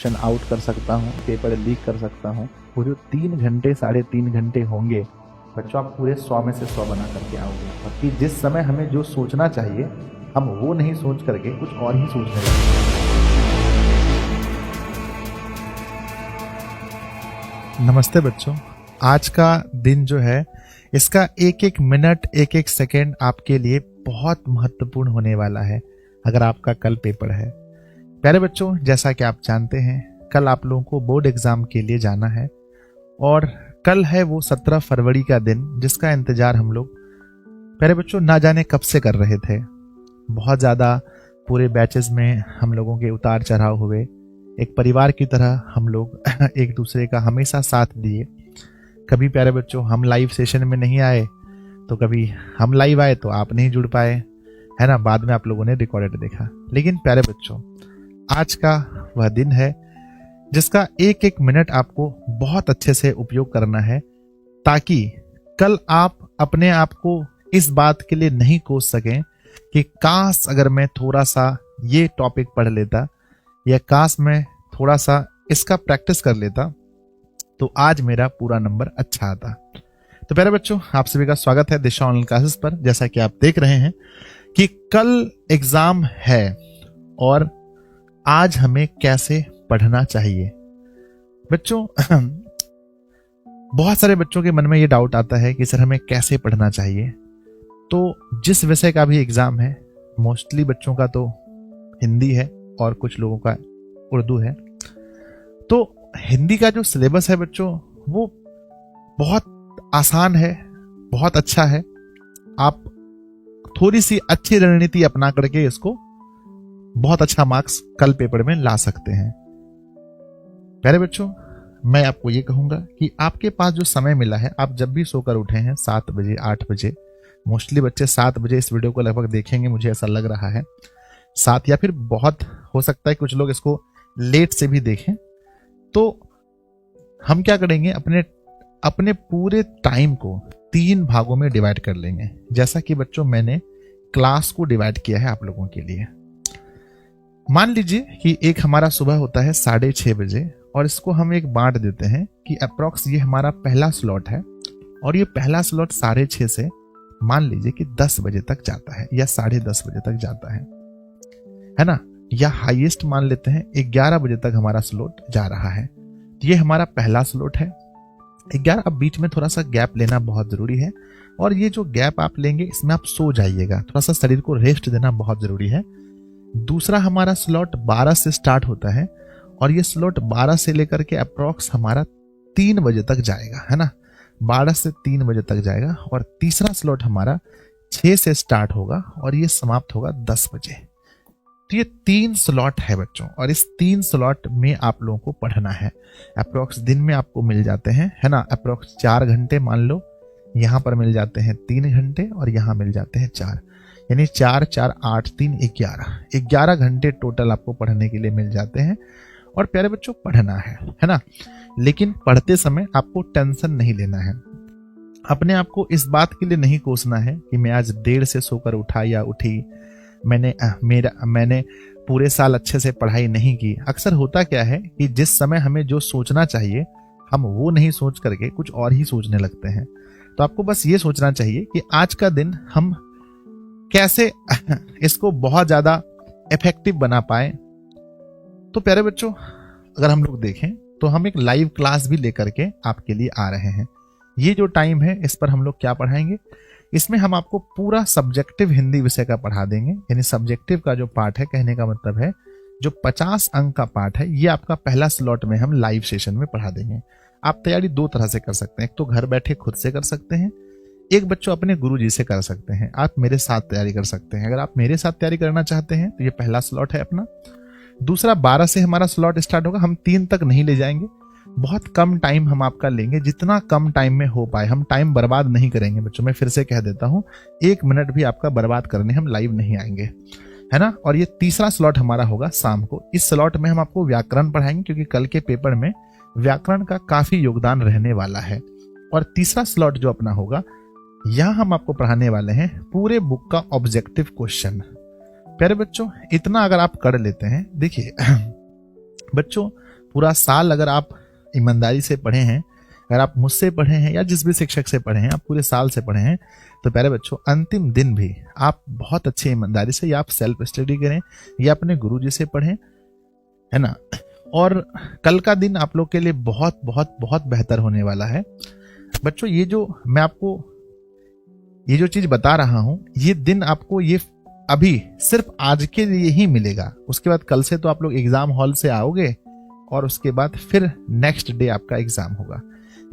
Question out कर सकता हूँ, पेपर लीक कर सकता हूँ। वो जो 3 घंटे 3.5 घंटे होंगे बच्चों, आप पूरे 100 में से 100 बना करके आओगे। और कि जिस समय हमें जो सोचना चाहिए हम वो नहीं सोच करके कुछ और ही सोचने लगते हैं। नमस्ते बच्चों, आज का दिन जो है इसका एक एक मिनट एक एक सेकेंड आपके लिए बहुत महत्वपूर्ण होने वाला है अगर आपका कल पेपर है। प्यारे बच्चों, जैसा कि आप जानते हैं कल आप लोगों को बोर्ड एग्जाम के लिए जाना है और कल है वो 17 फरवरी का दिन जिसका इंतजार हम लोग प्यारे बच्चों ना जाने कब से कर रहे थे। बहुत ज़्यादा पूरे बैचेस में हम लोगों के उतार चढ़ाव हुए, एक परिवार की तरह हम लोग एक दूसरे का हमेशा साथ दिए। कभी प्यारे बच्चों हम लाइव सेशन में नहीं आए तो कभी हम लाइव आए तो आप नहीं जुड़ पाए, है ना। बाद में आप लोगों ने रिकॉर्डेड देखा। लेकिन प्यारे बच्चों, आज का वह दिन है जिसका एक एक मिनट आपको बहुत अच्छे से उपयोग करना है ताकि कल आप अपने आप को इस बात के लिए नहीं कोस सकें कि काश अगर मैं थोड़ा सा ये टॉपिक पढ़ लेता या काश मैं थोड़ा सा इसका प्रैक्टिस कर लेता तो आज मेरा पूरा नंबर अच्छा आता। तो प्यारे बच्चों, आप सभी का स्वागत है दिशा ऑनलाइन क्लासेस पर। जैसा कि आप देख रहे हैं कि कल एग्जाम है और आज हमें कैसे पढ़ना चाहिए। बच्चों बहुत सारे बच्चों के मन में ये डाउट आता है कि सर हमें कैसे पढ़ना चाहिए। तो जिस विषय का भी एग्जाम है, मोस्टली बच्चों का तो हिंदी है और कुछ लोगों का उर्दू है। तो हिंदी का जो सिलेबस है बच्चों वो बहुत आसान है, बहुत अच्छा है। आप थोड़ी सी अच्छी रणनीति अपना करके इसको बहुत अच्छा मार्क्स कल पेपर में ला सकते हैं। प्यारे बच्चों, मैं आपको ये कहूंगा कि आपके पास जो समय मिला है, आप जब भी सोकर उठे हैं 7 बजे 8 बजे, मोस्टली बच्चे 7 बजे इस वीडियो को लगभग देखेंगे, मुझे ऐसा लग रहा है 7 या फिर बहुत हो सकता है कुछ लोग इसको लेट से भी देखें। तो हम क्या करेंगे, अपने पूरे टाइम को 3 भागों में डिवाइड कर लेंगे। जैसा कि बच्चों मैंने क्लास को डिवाइड किया है आप लोगों के लिए। मान लीजिए कि एक हमारा सुबह होता है 6:30 बजे और इसको हम एक बांट देते हैं कि अप्रॉक्स ये हमारा पहला स्लॉट है और ये पहला स्लॉट 6:30 से मान लीजिए कि 10 बजे तक जाता है या 10:30 बजे तक जाता है ना। या हाईएस्ट मान लेते हैं 11 बजे तक हमारा स्लॉट जा रहा है। ये हमारा पहला स्लॉट है 11। अब बीच में थोड़ा सा गैप लेना बहुत जरूरी है और ये जो गैप आप लेंगे इसमें आप सो जाइएगा, थोड़ा सा शरीर को रेस्ट देना बहुत जरूरी है। दूसरा हमारा स्लॉट 12 से स्टार्ट होता है और ये स्लॉट 12 से लेकर के अप्रॉक्स हमारा 3 बजे तक जाएगा, है ना। 12 से 3 बजे तक जाएगा। और तीसरा स्लॉट हमारा 6 से स्टार्ट होगा और ये समाप्त होगा 10 बजे। तो ये 3 स्लॉट है बच्चों और इस 3 स्लॉट में आप लोगों को पढ़ना है। अप्रॉक्स दिन में आपको मिल जाते हैं, है ना, अप्रॉक्स 4 घंटे मान लो, यहाँ पर मिल जाते हैं 3 घंटे और यहाँ मिल जाते हैं 4, यानी 4 4 8 3 11 घंटे टोटल आपको पढ़ने के लिए मिल जाते हैं। और प्यारे बच्चों पढ़ना है ना। लेकिन पढ़ते समय आपको टेंशन नहीं लेना है, अपने आप को इस बात के लिए नहीं कोसना है कि मैं आज देर से सोकर उठा या उठी, मैंने पूरे साल अच्छे से पढ़ाई नहीं की। अक्सर होता क्या है कि जिस समय हमें जो सोचना चाहिए हम वो नहीं सोच करके कुछ और ही सोचने लगते हैं। तो आपको बस ये सोचना चाहिए कि आज का दिन हम कैसे इसको बहुत ज्यादा इफेक्टिव बना पाए। तो प्यारे बच्चों, अगर हम लोग देखें तो हम एक लाइव क्लास भी लेकर के आपके लिए आ रहे हैं। ये जो टाइम है इस पर हम लोग क्या पढ़ाएंगे, इसमें हम आपको पूरा सब्जेक्टिव हिंदी विषय का पढ़ा देंगे। यानी सब्जेक्टिव का जो पार्ट है, कहने का मतलब है जो 50 अंक का पार्ट है, ये आपका पहला स्लॉट में हम लाइव सेशन में पढ़ा देंगे। आप तैयारी 2 तरह से कर सकते हैं, एक तो घर बैठे खुद से कर सकते हैं, एक बच्चों अपने गुरुजी से कर सकते हैं। आप मेरे साथ तैयारी कर सकते हैं। अगर आप मेरे साथ तैयारी करना चाहते हैं तो ये पहला स्लॉट है अपना। दूसरा 12 से हमारा स्लॉट स्टार्ट होगा। हम 3 तक नहीं ले जाएंगे, बहुत कम टाइम हम आपका लेंगे, जितना कम टाइम में हो पाए। हम टाइम बर्बाद नहीं करेंगे बच्चों, मैं फिर से कह देता हूं, 1 मिनट भी आपका बर्बाद करने हम लाइव नहीं आएंगे, है ना। और ये तीसरा स्लॉट हमारा होगा शाम को। इस स्लॉट में हम आपको व्याकरण पढ़ाएंगे क्योंकि कल के पेपर में व्याकरण का काफी योगदान रहने वाला है। और तीसरा स्लॉट जो अपना होगा, यहां हम आपको पढ़ाने वाले हैं पूरे बुक का ऑब्जेक्टिव क्वेश्चन। प्यारे बच्चों, इतना अगर आप कर लेते हैं, देखिए बच्चों पूरा साल अगर आप ईमानदारी से पढ़े हैं, अगर आप मुझसे पढ़े हैं या जिस भी शिक्षक से पढ़े हैं, आप पूरे साल से पढ़े हैं, तो प्यारे बच्चों अंतिम दिन भी आप बहुत अच्छे ईमानदारी से या आप सेल्फ स्टडी करें या अपने गुरुजी से पढ़ें, है ना। और कल का दिन आप लोग के लिए बहुत बहुत बहुत बेहतर होने वाला है बच्चों। ये जो मैं आपको ये जो चीज बता रहा हूं, ये दिन आपको ये अभी सिर्फ आज के लिए ही मिलेगा। उसके बाद कल से तो आप लोग एग्जाम हॉल से आओगे और उसके बाद फिर नेक्स्ट डे आपका एग्जाम होगा।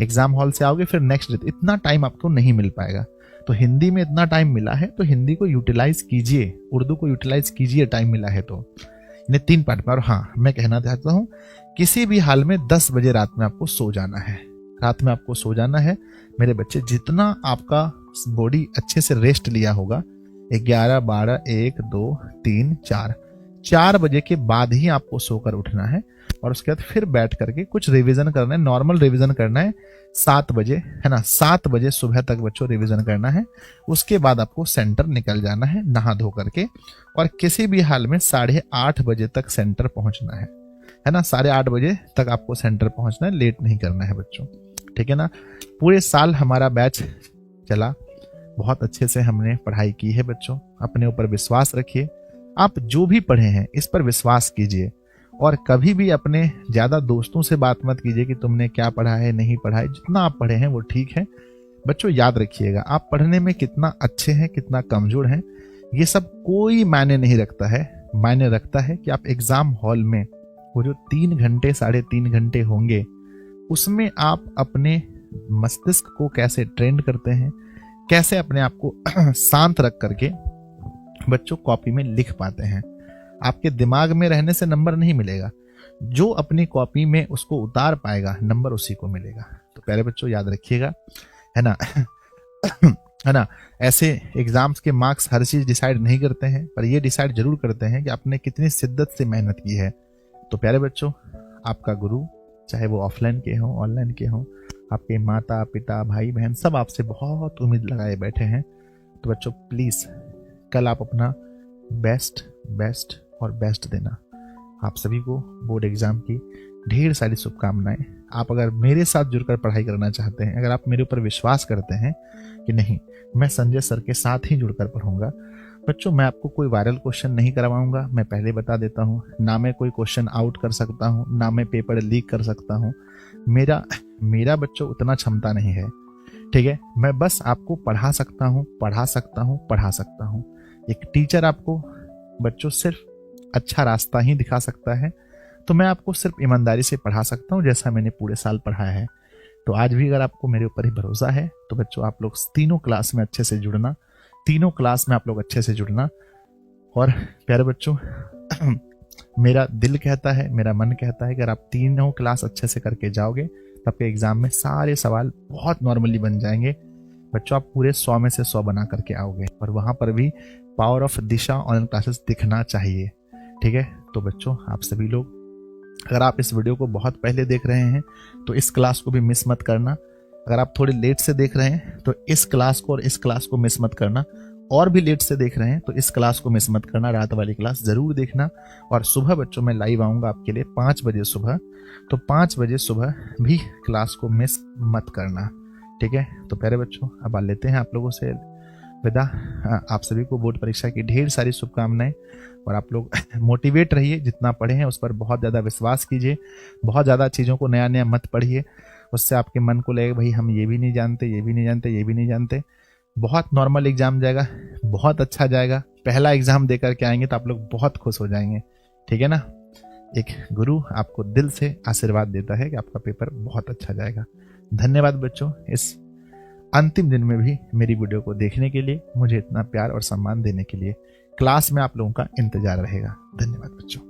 एग्जाम हॉल से आओगे फिर नेक्स्ट डे, इतना टाइम आपको नहीं मिल पाएगा। तो हिंदी में इतना टाइम मिला है तो हिंदी को यूटिलाइज कीजिए, उर्दू को यूटिलाइज कीजिए, टाइम मिला है तो। इन्हें 3 पार्ट में। और हाँ, मैं कहना चाहता हूं किसी भी हाल में 10 बजे रात में आपको सो जाना है। रात में आपको सो जाना है मेरे बच्चे। जितना आपका बॉडी अच्छे से रेस्ट लिया होगा, 11, 12, 1, 2, 3, 4 बजे के बाद ही आपको सोकर उठना है। और उसके बाद फिर बैठ करके कुछ रिवीजन करना है, नॉर्मल रिवीजन करना है 7 बजे, है ना। 7 बजे सुबह तक बच्चों रिवीजन करना है। उसके बाद आपको सेंटर निकल जाना है नहा धो करके, और किसी भी हाल में 8:30 बजे तक सेंटर पहुंचना है ना। 8:30 बजे तक आपको सेंटर पहुंचना है, लेट नहीं करना है बच्चों, ठीक है ना। पूरे साल हमारा बैच चला, बहुत अच्छे से हमने पढ़ाई की है बच्चों। अपने ऊपर विश्वास रखिए, आप जो भी पढ़े हैं इस पर विश्वास कीजिए। और कभी भी अपने ज्यादा दोस्तों से बात मत कीजिए कि तुमने क्या पढ़ा है नहीं पढ़ा है। जितना आप पढ़े हैं वो ठीक है बच्चों। याद रखिएगा, आप पढ़ने में कितना अच्छे हैं कितना कमजोर हैं ये सब कोई मायने नहीं रखता है। मायने रखता है कि आप एग्जाम हॉल में वो जो 3 घंटे 3.5 घंटे होंगे, उसमें आप अपने मस्तिष्क को कैसे ट्रेंड करते हैं, कैसे अपने आप को शांत रख करके बच्चों कॉपी में लिख पाते हैं। आपके दिमाग में रहने से नंबर नहीं मिलेगा, जो अपनी कॉपी में उसको उतार पाएगा नंबर उसी को मिलेगा। तो प्यारे बच्चों याद रखिएगा, है ना है ना। ऐसे एग्जाम्स के मार्क्स हर चीज डिसाइड नहीं करते हैं, पर ये डिसाइड जरूर करते हैं कि आपने कितनी शिद्दत से मेहनत की है। तो प्यारे बच्चों, आपका गुरु, चाहे वो ऑफलाइन के हों ऑनलाइन के हों, आपके माता पिता भाई बहन सब आपसे बहुत उम्मीद लगाए बैठे हैं। तो बच्चों प्लीज कल आप अपना बेस्ट और बेस्ट देना। आप सभी को बोर्ड एग्जाम की ढेर सारी शुभकामनाएं। आप अगर मेरे साथ जुड़कर पढ़ाई करना चाहते हैं, अगर आप मेरे ऊपर विश्वास करते हैं कि नहीं मैं संजय सर के साथ ही जुड़कर पढ़ूंगा, बच्चों मैं आपको कोई वायरल क्वेश्चन नहीं करवाऊंगा। मैं पहले बता देता हूं, ना मैं कोई क्वेश्चन आउट कर सकता हूं, ना मैं पेपर लीक कर सकता हूं। मेरा बच्चों उतना क्षमता नहीं है, ठीक है। मैं बस आपको पढ़ा सकता हूं। एक टीचर आपको बच्चों सिर्फ अच्छा रास्ता ही दिखा सकता है। तो मैं आपको सिर्फ ईमानदारी से पढ़ा सकता हूं जैसा मैंने पूरे साल पढ़ाया है। तो आज भी अगर आपको मेरे ऊपर ही भरोसा है तो बच्चों आप लोग तीनों क्लास में अच्छे से जुड़ना, तीनों क्लास में आप लोग अच्छे से जुड़ना। और प्यारे बच्चों मेरा दिल कहता है, मेरा मन कहता है कि अगर आप तीनों क्लास अच्छे से करके जाओगे तो आपके एग्जाम में सारे सवाल बहुत नॉर्मली बन जाएंगे बच्चों। आप पूरे 100 में से 100 बना करके आओगे। और वहां पर भी power of Disha online classes दिखना चाहिए, ठीक है। तो बच्चों आप सभी लोग, अगर आप इस वीडियो को बहुत पहले देख रहे हैं तो इस क्लास को भी मिस मत करना। अगर आप थोड़ी लेट से देख रहे हैं तो इस क्लास को और इस क्लास को मिस मत करना। और भी लेट से देख रहे हैं तो इस क्लास को मिस मत करना, रात वाली क्लास जरूर देखना। और सुबह बच्चों मैं लाइव आऊंगा आपके लिए 5 बजे सुबह, तो 5 बजे सुबह भी क्लास को मिस मत करना, ठीक है। तो प्यारे बच्चों अब लेते हैं आप लोगों से विदा। आप सभी को बोर्ड परीक्षा की ढेर सारी शुभकामनाएं। और आप लोग मोटिवेट रहिए, जितना पढ़े हैं उस पर बहुत ज़्यादा विश्वास कीजिए, बहुत ज़्यादा चीज़ों को नया नया मत पढ़िए। उससे आपके मन को लगेगा भाई हम ये भी नहीं जानते, ये भी नहीं जानते, ये भी नहीं जानते। बहुत नॉर्मल एग्जाम जाएगा, बहुत अच्छा जाएगा। पहला एग्जाम देकर के आएंगे तो आप लोग बहुत खुश हो जाएंगे, ठीक है ना। एक गुरु आपको दिल से आशीर्वाद देता है कि आपका पेपर बहुत अच्छा जाएगा। धन्यवाद बच्चों, इस अंतिम दिन में भी मेरी वीडियो को देखने के लिए, मुझे इतना प्यार और सम्मान देने के लिए। क्लास में आप लोगों का इंतजार रहेगा। धन्यवाद बच्चों।